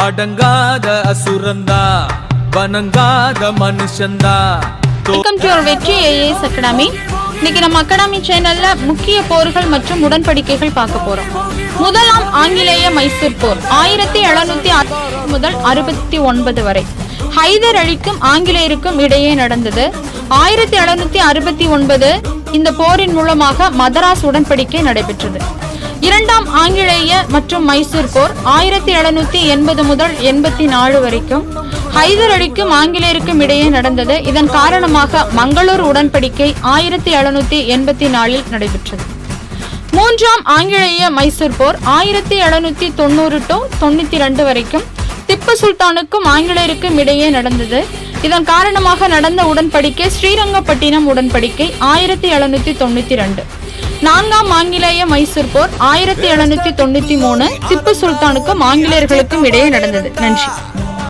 அடங்காத அசுரந்தா வணங்காத மனுஷந்தா. Welcome to your வெற்றி IAS academy. இன்னைக்கு நம்ம அகாடமி சேனல்ல முக்கிய போர்கள் மற்றும் உடன்படிக்கைகள் பார்க்க போறோம். முதலாம் ஆங்கிலேய மைசூர் போர் 1760 முதல் 69 வரை ஹைதர் அலிக்கும் ஆங்கிலேயருக்கும் இடையே நடந்தது. 1769 இந்த போரின் மூலமாக மதராஸ் உடன்படிக்கை நடைபெற்றது. இரண்டாம் ஆங்கிலேய மற்றும் மைசூர் போர் 1780 முதல் 84 வரைக்கும் ஹைதர் அலிக்கும் ஆங்கிலேயருக்கும் இடையே நடந்தது. இதன் காரணமாக மங்களூர் உடன்படிக்கை 1784 நடைபெற்றது. மூன்றாம் ஆங்கிலேய மைசூர் போர் 1790 to 92 வரைக்கும் திப்பு சுல்தானுக்கும் ஆங்கிலேயருக்கும் இடையே நடந்தது. இதன் காரணமாக நடந்த உடன்படிக்கை ஸ்ரீரங்கப்பட்டினம் உடன்படிக்கை 1792. நான்காம் ஆங்கிலேய மைசூர் போர் 1793 திப்பு சுல்தானுக்கும் ஆங்கிலேயர்களுக்கும் இடையே நடந்தது. நன்றி.